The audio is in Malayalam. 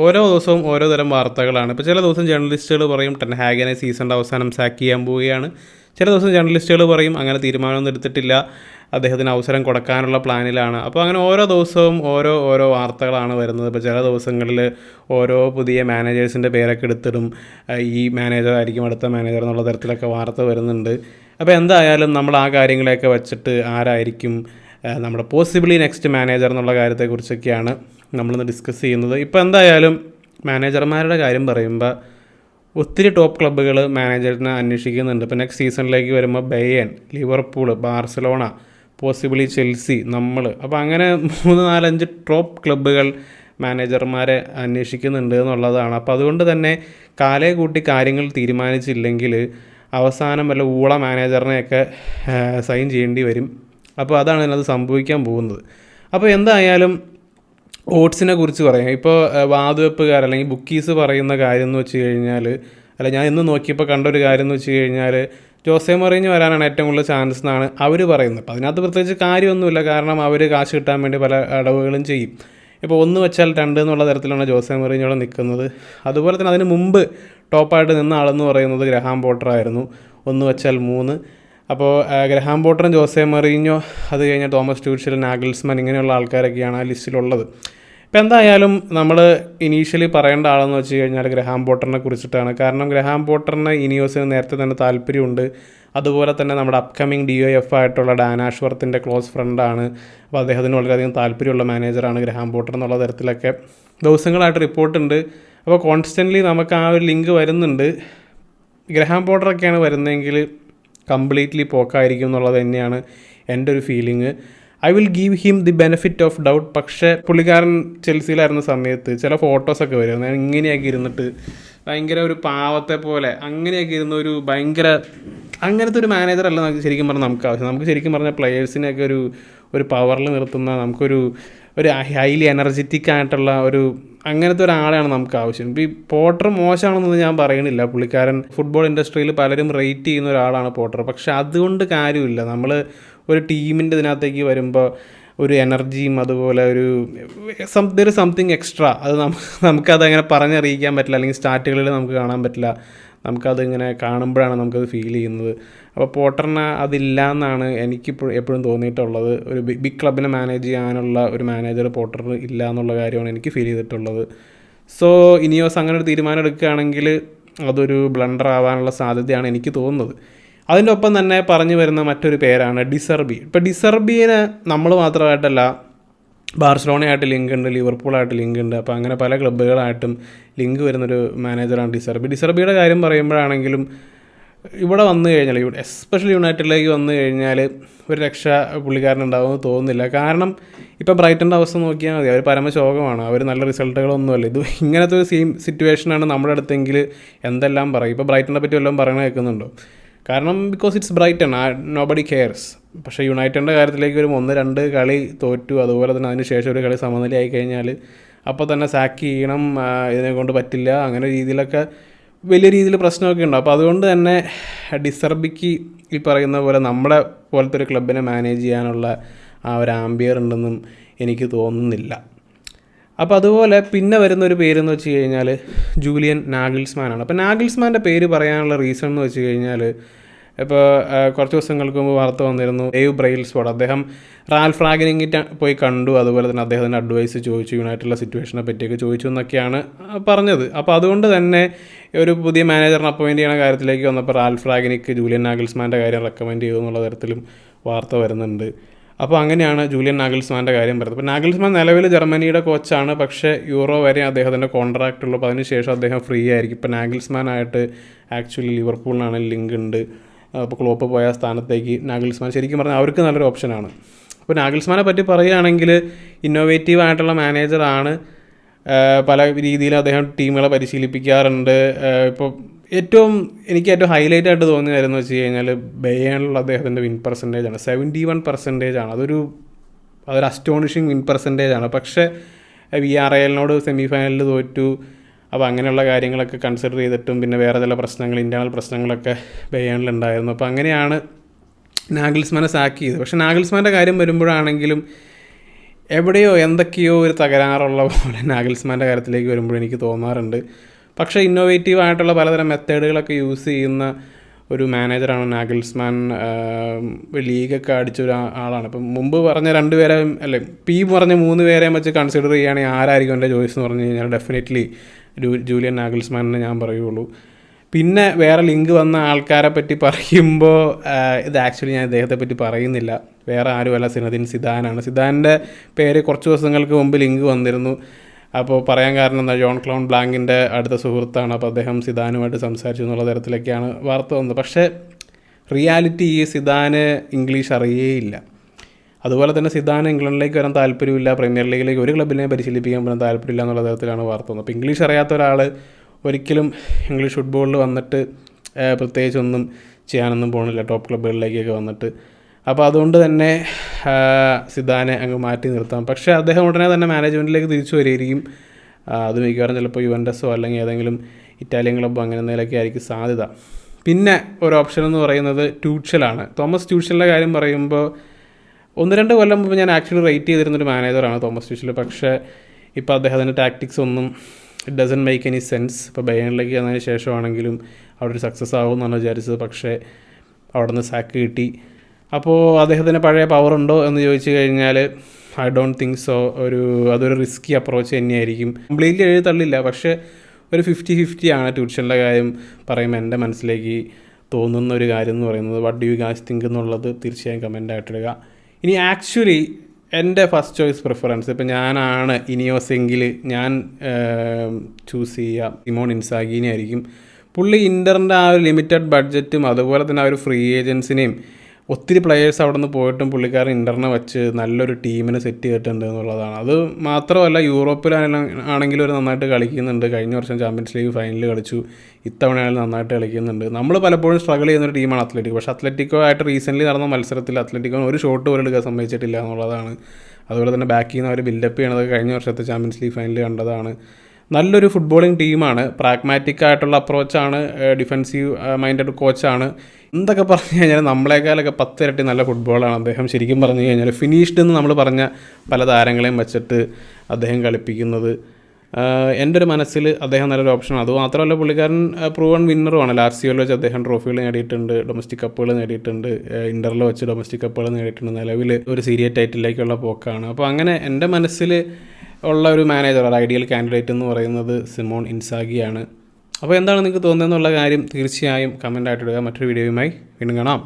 ഓരോ ദിവസവും ഓരോ തരം വാർത്തകളാണ്. ഇപ്പോൾ ചില ദിവസം ജേർണലിസ്റ്റുകൾ പറയും ടെൻ ഹാഗിനെ സീസണിൻ്റെ അവസാനം സാക്ക് ചെയ്യാൻ പോവുകയാണ്. ചില ദിവസം ജേർണലിസ്റ്റുകൾ പറയും അങ്ങനെ തീരുമാനമൊന്നും എടുത്തിട്ടില്ല, അദ്ദേഹത്തിന് അവസരം കൊടുക്കാനുള്ള പ്ലാനിലാണ്. അപ്പോൾ അങ്ങനെ ഓരോ ദിവസവും ഓരോ വാർത്തകളാണ് വരുന്നത്. ഇപ്പോൾ ചില ദിവസങ്ങളിൽ ഓരോ പുതിയ മാനേജേഴ്സിൻ്റെ പേരൊക്കെ എടുത്തിടും, ഈ മാനേജർ ആയിരിക്കും അടുത്ത മാനേജർ എന്നുള്ള തരത്തിലൊക്കെ വാർത്ത വരുന്നുണ്ട്. അപ്പോൾ എന്തായാലും നമ്മൾ ആ കാര്യങ്ങളെയൊക്കെ വെച്ചിട്ട് ആരായിരിക്കും നമ്മുടെ പോസിബിളി നെക്സ്റ്റ് മാനേജർ എന്നുള്ള കാര്യത്തെക്കുറിച്ചൊക്കെയാണ് നമ്മളിന്ന് ഡിസ്കസ് ചെയ്യുന്നത്. ഇപ്പോൾ എന്തായാലും മാനേജർമാരുടെ കാര്യം പറയുമ്പോൾ ഒത്തിരി ടോപ്പ് ക്ലബ്ബുകൾ മാനേജറിനെ അന്വേഷിക്കുന്നുണ്ട്. ഇപ്പോൾ നെക്സ്റ്റ് സീസണിലേക്ക് വരുമ്പോൾ Bayern, Liverpool, Barcelona, possibly Chelsea, നമ്മൾ, അപ്പോൾ അങ്ങനെ 3-4-5 ടോപ്പ് ക്ലബ്ബുകൾ മാനേജർമാരെ അന്വേഷിക്കുന്നുണ്ട് എന്നുള്ളതാണ്. അപ്പോൾ അതുകൊണ്ട് തന്നെ കാലേ കൂട്ടി കാര്യങ്ങൾ തീരുമാനിച്ചില്ലെങ്കിൽ അവസാനം വല്ല ഊള മാനേജറിനെയൊക്കെ സൈൻ ചെയ്യേണ്ടി വരും. അപ്പോൾ അതാണ് അതിനകത്ത് സംഭവിക്കാൻ പോകുന്നത്. അപ്പോൾ എന്തായാലും ഓട്സിനെ കുറിച്ച് പറയാം. ഇപ്പോൾ വാതുവെപ്പുകാർ അല്ലെങ്കിൽ ബുക്കീസ് പറയുന്ന കാര്യം എന്ന് വെച്ച് കഴിഞ്ഞാൽ, ഞാൻ ഇന്ന് നോക്കിയപ്പോൾ കണ്ടൊരു കാര്യം എന്ന് വെച്ച് കഴിഞ്ഞാൽ ജോസെ മൊറീഞ്ഞോ വരാനാണ് ഏറ്റവും കൂടുതൽ ചാൻസ് എന്നാണ് അവർ പറയുന്നത്. അപ്പോൾ അതിനകത്ത് പ്രത്യേകിച്ച് കാര്യമൊന്നുമില്ല, കാരണം അവർ കാശ് കിട്ടാൻ വേണ്ടി പല അടവുകളും ചെയ്യും. ഇപ്പോൾ 1 വെച്ചാൽ 2 എന്നുള്ള തരത്തിലാണ് ജോസെ മൊറീഞ്ഞോ നിൽക്കുന്നത്. അതുപോലെ തന്നെ അതിന് മുമ്പ് ടോപ്പായിട്ട് നിന്ന ആളെന്ന് പറയുന്നത് ഗ്രഹാം പോട്ടർ ആയിരുന്നു, 1 വെച്ചാൽ 3. അപ്പോൾ ഗ്രഹാം പോട്ടറും ജോസെ മൊറീഞ്ഞോ, അത് കഴിഞ്ഞാൽ തോമസ് ട്യൂച്ചൽ, നാഗൽസ്മാൻ, ഇങ്ങനെയുള്ള ആൾക്കാരൊക്കെയാണ് ആ ലിസ്റ്റിലുള്ളത്. ഇപ്പോൾ എന്തായാലും നമ്മൾ ഇനീഷ്യലി പറയേണ്ട ആളെന്ന് വെച്ച് കഴിഞ്ഞാൽ ഗ്രഹാം പോട്ടറിനെ കുറിച്ചിട്ടാണ്. കാരണം ഗ്രഹാം പോട്ടറിന് ഇനിയോസിന് നേരത്തെ തന്നെ താല്പര്യമുണ്ട്. അതുപോലെ തന്നെ നമ്മുടെ അപ്കമിങ് DOF ആയിട്ടുള്ള ഡാൻ ആഷ്വർത്തിൻ്റെ ക്ലോസ് ഫ്രണ്ടാണ്. അപ്പോൾ അദ്ദേഹത്തിന് വളരെയധികം താല്പര്യമുള്ള മാനേജറാണ് ഗ്രഹാം പോട്ടർ എന്നുള്ള തരത്തിലൊക്കെ ദിവസങ്ങളായിട്ട് റിപ്പോർട്ടുണ്ട്. അപ്പോൾ കോൺസ്റ്റൻ്റ്ലി നമുക്ക് ആ ഒരു ലിങ്ക് വരുന്നുണ്ട്. ഗ്രഹാം പോട്ടറൊക്കെയാണ് വരുന്നതെങ്കിൽ കംപ്ലീറ്റ്ലി പോക്കായിരിക്കും എന്നുള്ളത് തന്നെയാണ് എൻ്റെ ഒരു feeling. I will give him the benefit of doubt. പക്ഷേ പുള്ളിക്കാരൻ ചെൽസിയിലായിരുന്ന സമയത്ത് ചില ഫോട്ടോസൊക്കെ വരും, ഇങ്ങനെയൊക്കെ ഇരുന്നിട്ട് ഭയങ്കര ഒരു പാവത്തെ പോലെ അങ്ങനെയൊക്കെ ഇരുന്ന ഒരു ഭയങ്കര അങ്ങനത്തെ ഒരു മാനേജറല്ല നമുക്ക് ശരിക്കും പറഞ്ഞാൽ നമുക്ക് ആവശ്യം. നമുക്ക് ശരിക്കും പറഞ്ഞാൽ പ്ലെയേഴ്സിനെയൊക്കെ ഒരു പവറിൽ നിർത്തുന്ന, നമുക്കൊരു ഹൈലി എനർജറ്റിക് ആയിട്ടുള്ള അങ്ങനത്തെ ഒരാളെയാണ് നമുക്ക് ആവശ്യം. ഇപ്പോൾ ഈ പോട്ടർ മോശമാണെന്നൊന്നും ഞാൻ പറയണില്ല. പുള്ളിക്കാരൻ ഫുട്ബോൾ ഇൻഡസ്ട്രിയിൽ പലരും റേറ്റ് ചെയ്യുന്ന ഒരാളാണ് പോട്ടർ. പക്ഷെ അതുകൊണ്ട് കാര്യമില്ല. നമ്മൾ ഒരു ടീമിൻ്റെ ഇതിനകത്തേക്ക് വരുമ്പോൾ ഒരു എനർജിയും അതുപോലെ സംതിങ് എക്സ്ട്രാ, അത് നമുക്കതങ്ങനെ പറഞ്ഞറിയിക്കാൻ പറ്റില്ല, അല്ലെങ്കിൽ സ്റ്റാറ്റുകളിൽ നമുക്ക് കാണാൻ പറ്റില്ല. നമുക്കതിങ്ങനെ കാണുമ്പോഴാണ് നമുക്കത് ഫീൽ ചെയ്യുന്നത്. അപ്പോൾ പോട്ടറിന് അതില്ല എന്നാണ് എനിക്കിപ്പോൾ എപ്പോഴും തോന്നിയിട്ടുള്ളത്. ഒരു ബിഗ് ക്ലബിനെ മാനേജ് ചെയ്യാനുള്ള ഒരു മാനേജർ പോട്ടറിന് ഇല്ല എന്നുള്ള കാര്യമാണ് എനിക്ക് ഫീൽ ചെയ്തിട്ടുള്ളത്. സോ ഇനിയോസ് അങ്ങനെ ഒരു തീരുമാനം എടുക്കുകയാണെങ്കിൽ അതൊരു ബ്ലണ്ടർ ആവാനുള്ള സാധ്യതയാണ് എനിക്ക് തോന്നുന്നത്. അതിൻ്റെ ഒപ്പം തന്നെ പറഞ്ഞു വരുന്ന മറ്റൊരു പേരാണ് ഡിസർബി. ഇപ്പോൾ ഡിസർബിയെ നമ്മൾ മാത്രമായിട്ടല്ല, ബാർസലോണയായിട്ട് ലിങ്ക് ഉണ്ട്, ലിവർപൂളായിട്ട് ലിങ്ക് ഉണ്ട്. അപ്പോൾ അങ്ങനെ പല ക്ലബ്ബുകളായിട്ടും ലിങ്ക് വരുന്നൊരു മാനേജറാണ് ഡിസർബി. ഡിസർബിയുടെ കാര്യം പറയുമ്പോഴാണെങ്കിലും ഇവിടെ വന്നു കഴിഞ്ഞാൽ, എസ്പെഷ്യലി യുണൈറ്റഡിലേക്ക് വന്നു കഴിഞ്ഞാൽ ഒരു രക്ഷ പുള്ളിക്കാരനുണ്ടാവുമെന്ന് തോന്നുന്നില്ല. കാരണം ഇപ്പോൾ ബ്രൈറ്റൻ്റെ അവസ്ഥ നോക്കിയാൽ മതി, അവർ പരമശോകമാണ്, അവർ നല്ല റിസൾട്ടുകളൊന്നുമല്ല. ഇങ്ങനത്തെ ഒരു സിറ്റുവേഷനാണ് നമ്മുടെ അടുത്തെങ്കിൽ എന്തെല്ലാം പറയും. ഇപ്പോൾ ബ്രൈറ്റനെ പറ്റി വല്ലതും പറയണ കേൾക്കുന്നുണ്ടോ? കാരണം because it's Brighton, nobody cares. പക്ഷേ യുണൈറ്റഡിൻ്റെ കാര്യത്തിലേക്ക് വരും 1-2 കളി തോറ്റു, അതുപോലെ തന്നെ അതിന് ശേഷം ഒരു കളി സമനിലയായി കഴിഞ്ഞാൽ അപ്പോൾ തന്നെ സാക്ക് ചെയ്യണം, ഇതിനെ കൊണ്ട് പറ്റില്ല, അങ്ങനെ രീതിയിലൊക്കെ വലിയ രീതിയിൽ പ്രശ്നമൊക്കെ ഉണ്ട്. അപ്പോൾ അതുകൊണ്ട് തന്നെ ഡിസർബിക്ക് ഈ പറയുന്ന പോലെ നമ്മളെ പോലത്തെ ഒരു ക്ലബിനെ മാനേജ് ചെയ്യാനുള്ള ആ ഒരു ആംബിയർ ഉണ്ടെന്നും എനിക്ക് തോന്നുന്നില്ല. അപ്പോൾ അതുപോലെ പിന്നെ വരുന്നൊരു പേരെന്ന് വെച്ച് കഴിഞ്ഞാൽ ജൂലിയൻ നാഗിൽസ്മാനാണ്. അപ്പോൾ നാഗിൽസ്മാൻ്റെ പേര് പറയാനുള്ള റീസൺ എന്ന് വെച്ച് കഴിഞ്ഞാൽ, ഇപ്പോൾ കുറച്ച് ദിവസങ്ങൾക്ക് മുമ്പ് വാർത്ത വന്നിരുന്നു, ഡേവ് ബ്രെയിൽസ്ഫോർഡ്, അദ്ദേഹം റാൽഫ് റാഗ്നിക്കിനെ പോയി കണ്ടു, അതുപോലെ തന്നെ അദ്ദേഹത്തിൻ്റെ അഡ്വൈസ് ചോദിച്ചു, യുണൈറ്റഡിലെ സിറ്റുവേഷനെ പറ്റിയൊക്കെ ചോദിച്ചു എന്നൊക്കെയാണ് പറഞ്ഞത്. അപ്പോൾ അതുകൊണ്ട് തന്നെ ഒരു പുതിയ മാനേജറിനെ അപ്പോയിൻറ്റ് ചെയ്യുന്ന കാര്യത്തിലേക്ക് വന്നപ്പോൾ റാൽഫ് റാഗ്നിക്ക് ജൂലിയൻ നാഗിൽസ്മാൻ്റെ കാര്യം റെക്കമെൻഡ് ചെയ്തു എന്നുള്ള തരത്തിലും വാർത്ത വരുന്നുണ്ട്. അപ്പോൾ അങ്ങനെയാണ് ജൂലിയൻ നാഗിൽസ്മാൻ്റെ കാര്യം പറയുന്നത്. അപ്പോൾ നാഗിൽസ്മാൻ നിലവിൽ ജർമ്മനിയുടെ കോച്ചാണ്, പക്ഷേ യൂറോ വരെ അദ്ദേഹത്തിൻ്റെ കോൺട്രാക്റ്റ് ഉള്ളൂ. അപ്പോൾ അതിനുശേഷം അദ്ദേഹം ഫ്രീ ആയിരിക്കും. ഇപ്പോൾ നാഗിൽസ്മാനായിട്ട് ആക്ച്വലി ലിവർപൂളിനാണ് ലിങ്ക് ഉണ്ട്. അപ്പോൾ ക്ലോപ്പ് പോയ സ്ഥാനത്തേക്ക് നാഗിൽസ്മാൻ ശരിക്കും പറഞ്ഞാൽ അവർക്ക് നല്ലൊരു ഓപ്ഷനാണ്. അപ്പോൾ നാഗിൽസ്മാനെ പറ്റി പറയുകയാണെങ്കിൽ ഇന്നോവേറ്റീവ് ആയിട്ടുള്ള മാനേജറാണ്. പല രീതിയിൽ അദ്ദേഹം ടീമുകളെ പരിശീലിപ്പിക്കാറുണ്ട്. ഇപ്പോൾ എനിക്ക് ഏറ്റവും ഹൈലൈറ്റ് ആയിട്ട് തോന്നിയായിരുന്നു വെച്ച് കഴിഞ്ഞാൽ ബയേണിലുള്ള അദ്ദേഹത്തിൻ്റെ വിൻ പെർസെൻറ്റേജാണ് 71%. അതൊരു അസ്റ്റോണിഷിങ് വിൻ പെർസെൻറ്റേജാണ്. പക്ഷേ VRL സെമിഫൈനലിൽ തോറ്റു. അപ്പോൾ അങ്ങനെയുള്ള കാര്യങ്ങളൊക്കെ കൺസിഡർ ചെയ്തിട്ടും പിന്നെ വേറെ ചില പ്രശ്നങ്ങൾ, ഇൻറ്റേർണൽ പ്രശ്നങ്ങളൊക്കെ ബയേണിലുണ്ടായിരുന്നു. അപ്പോൾ അങ്ങനെയാണ് നാഗിൽസ്മാനെ സാക്ക് ചെയ്തത്. പക്ഷേ നാഗിൽസ്മാൻ്റെ കാര്യം വരുമ്പോഴാണെങ്കിലും എവിടെയോ എന്തൊക്കെയോ ഒരു തകരാറുള്ള പോലെ നാഗൽസ്മാൻ്റെ കാര്യത്തിലേക്ക് വരുമ്പോൾ എനിക്ക് തോന്നാറുണ്ട്. പക്ഷേ ഇന്നോവേറ്റീവ് ആയിട്ടുള്ള പലതരം മെത്തേഡുകളൊക്കെ യൂസ് ചെയ്യുന്ന ഒരു മാനേജറാണ് നാഗൽസ്മാൻ. ലീഗൊക്കെ അടിച്ചൊരു ആളാണ്. ഇപ്പം മുമ്പ് പറഞ്ഞ 2 പേരെ അല്ലെ പറഞ്ഞ 3 പേരെയും വെച്ച് കൺസിഡർ ചെയ്യുകയാണെങ്കിൽ ആരായിരിക്കും എൻ്റെ ചോയ്സ് എന്ന് പറഞ്ഞു കഴിഞ്ഞാൽ ഡെഫിനറ്റ്ലി ജൂലിയൻ നാഗൽസ്മാനെ ഞാൻ പറയുള്ളൂ. പിന്നെ വേറെ ലിങ്ക് വന്ന ആൾക്കാരെ പറ്റി പറയുമ്പോൾ ഇത് ആക്ച്വലി ഞാൻ ഇദ്ദേഹത്തെ പറ്റി പറയുന്നില്ല. വേറെ ആരുമല്ല, സിനദിൻ സിദാനാണ്. സിദാൻ്റെ പേര് കുറച്ച് ദിവസങ്ങൾക്ക് മുമ്പ് ലിങ്ക് വന്നിരുന്നു. അപ്പോൾ പറയാൻ കാരണം എന്താ, ജോൺ ക്ലോൺ ബ്ലാങ്കിൻ്റെ അടുത്ത സുഹൃത്താണ്. അപ്പോൾ അദ്ദേഹം സിദാനുമായിട്ട് സംസാരിച്ചു എന്നുള്ള തരത്തിലൊക്കെയാണ് വാർത്ത വന്നത്. പക്ഷേ റിയാലിറ്റി ഈ സിദാന് ഇംഗ്ലീഷ് അറിയേയില്ല. അതുപോലെ തന്നെ സിദാന് ഇംഗ്ലണ്ടിലേക്ക് വരാൻ താല്പര്യമില്ല, പ്രീമിയർ ലീഗിലേക്ക് ഒരു ക്ലബിനെ പരിശീലിപ്പിക്കാൻ പോലും താല്പര്യമില്ല എന്നുള്ള തരത്തിലാണ് വാർത്ത വന്നത്. അപ്പോൾ ഇംഗ്ലീഷ് അറിയാത്ത ഒരാൾ ഒരിക്കലും ഇംഗ്ലീഷ് ഫുട്ബോളിൽ വന്നിട്ട് പ്രത്യേകിച്ചൊന്നും ചെയ്യാനൊന്നും പോകുന്നില്ല, ടോപ്പ് ക്ലബ്ബുകളിലേക്കൊക്കെ വന്നിട്ട്. അപ്പോൾ അതുകൊണ്ട് തന്നെ സിദാനെ അങ്ങ് മാറ്റി നിർത്താം. പക്ഷേ അദ്ദേഹം ഉടനെ തന്നെ മാനേജ്മെൻറ്റിലേക്ക് തിരിച്ചു വരികയും അത് മിക്കവാറും ചിലപ്പോൾ യുവൻറ്റസോ അല്ലെങ്കിൽ ഏതെങ്കിലും ഇറ്റാലിയൻ ക്ലബ്ബോ അങ്ങനെ എന്തെങ്കിലുമൊക്കെ ആയിരിക്കും സാധ്യത. പിന്നെ ഒരു ഓപ്ഷൻ എന്ന് പറയുന്നത് ട്യൂഷലാണ്. തോമസ് ട്യൂഷലിൻ്റെ കാര്യം പറയുമ്പോൾ 1-2 കൊല്ലം മുമ്പ് ഞാൻ ആക്ച്വലി റേറ്റ് ചെയ്തിരുന്നൊരു മാനേജറാണ് തോമസ് ട്യൂഷൽ. പക്ഷേ ഇപ്പോൾ അദ്ദേഹത്തിൻ്റെ ടാക്ടിക്സ് ഒന്നും it doesn't make any sense. ഇപ്പോൾ ബയേണിലേക്ക് വന്നതിന് ശേഷമാണെങ്കിലും അവിടെ ഒരു സക്സസ് ആകുമെന്നാണ് വിചാരിച്ചത്. പക്ഷേ അവിടെ നിന്ന് സാക്ക് കിട്ടി. അപ്പോൾ അദ്ദേഹത്തിന് പഴയ പവർ ഉണ്ടോ എന്ന് ചോദിച്ചു കഴിഞ്ഞാൽ ഐ ഡോണ്ട് തിങ്ക് സോ. അതൊരു റിസ്കി അപ്രോച്ച് തന്നെയായിരിക്കും. കംപ്ലീറ്റ്ലി എഴുതി തള്ളില്ല, പക്ഷേ ഒരു 50-50 ആണ് ട്യൂഷൻ്റെ കാര്യം പറയുമ്പോൾ എൻ്റെ മനസ്സിലേക്ക് തോന്നുന്ന ഒരു കാര്യം എന്ന് പറയുന്നത്. What do you guys think എന്നുള്ളത് തീർച്ചയായും കമൻ്റായിട്ടിടുക. ഇനി ആക്ച്വലി എൻ്റെ ഫസ്റ്റ് ചോയ്സ് പ്രിഫറൻസ് ഇപ്പോൾ ഞാനാണ് ഇനിയോസ് എങ്കിൽ ഞാൻ ചൂസ് ചെയ്യുക സിമോൺ ഇൻസാഗീനെ ആയിരിക്കും. പുള്ളി ഇൻ്ററിൻ്റെ ആ ഒരു ലിമിറ്റഡ് ബഡ്ജറ്റും അതുപോലെ തന്നെ ആ ഒരു ഫ്രീ ഏജൻസിനെയും ഒത്തിരി പ്ലെയേഴ്സ് അവിടെ നിന്ന് പോയിട്ടും പുള്ളിക്കാരൻ ഇൻ്ററിനെ വെച്ച് നല്ലൊരു ടീമിനെ സെറ്റ് ചെയ്തിട്ടുണ്ട് എന്നുള്ളതാണ്. അത് മാത്രമല്ല, യൂറോപ്പിലാണെങ്കിലും ഒരു നന്നായിട്ട് കളിക്കുന്നുണ്ട്. കഴിഞ്ഞ വർഷം ചാമ്പ്യൻസ് ലീഗ് ഫൈനലിൽ കളിച്ചു, ഇത്തവണയാണെങ്കിലും നന്നായിട്ട് കളിക്കുന്നുണ്ട്. നമ്മൾ പലപ്പോഴും സ്ട്രഗിൾ ചെയ്യുന്നൊരു ടീമാണ് അത്ലറ്റിക്കോ. പക്ഷേ അത്ലറ്റിക്കോ ആയിട്ട് റീസെൻ്റ്ലി നടന്ന മത്സരത്തിൽ അത്ലറ്റിക്കോ ഒരു ഷോട്ട് പോലും എടുക്കാൻ സമ്മതിച്ചിട്ടില്ല എന്നുള്ളതാണ്. അതുപോലെ തന്നെ ബാക്കിൽ നിന്ന് അവർ ബിൽഡപ്പ് ചെയ്യണത് കഴിഞ്ഞ വർഷത്തെ ചാമ്പ്യൻസ് ലീഗ് ഫൈനലിൽ കണ്ടതാണ്. നല്ലൊരു ഫുട്ബോളിംഗ് ടീമാണ്, പ്രാഗ്മാറ്റിക് ആയിട്ടുള്ള അപ്രോച്ചാണ്, ഡിഫെൻസീവ് മൈൻഡഡ് കോച്ചാണ്. എന്തൊക്കെ പറഞ്ഞു കഴിഞ്ഞാൽ നമ്മളെക്കാളൊക്കെ 10 ഇരട്ടി നല്ല ഫുട്ബോളാണ് അദ്ദേഹം. ശരിക്കും പറഞ്ഞു കഴിഞ്ഞാൽ ഫിനിഷ്ഡ് എന്ന് നമ്മൾ പറഞ്ഞ പല താരങ്ങളെയും വെച്ചിട്ട് അദ്ദേഹം കളിപ്പിക്കുന്നത്. എൻ്റെ ഒരു മനസ്സിൽ അദ്ദേഹം നല്ലൊരു ഓപ്ഷനാണ്. അതുമാത്രമല്ല, പുള്ളിക്കാരൻ പ്രൂവൺ വിന്നറുമാണ്. ലാർസിയോയിൽ വെച്ച് അദ്ദേഹം ട്രോഫികൾ നേടിയിട്ടുണ്ട്, ഡൊമസ്റ്റിക് കപ്പുകൾ നേടിയിട്ടുണ്ട്, ഇൻ്ററിൽ വെച്ച് ഡൊമസ്റ്റിക് കപ്പുകൾ നേടിയിട്ടുണ്ട്. നിലവിൽ ഒരു സീരിയസ് ടൈറ്റിലേക്കുള്ള പോക്കാണ്. അപ്പോൾ അങ്ങനെ എൻ്റെ മനസ്സിൽ ഉള്ള ഒരു മാനേജർ, ഒരു ഐഡിയൽ കാൻഡിഡേറ്റ് എന്ന് പറയുന്നത് സിമോൺ ഇൻസാഗിയാണ്. അപ്പോൾ എന്താണ് നിങ്ങൾക്ക് തോന്നുന്നതെന്നുള്ള കാര്യം തീർച്ചയായും കമൻ്റായിട്ടിടുക. മറ്റൊരു വീഡിയോയുമായി വീണ്ടും കാണാം.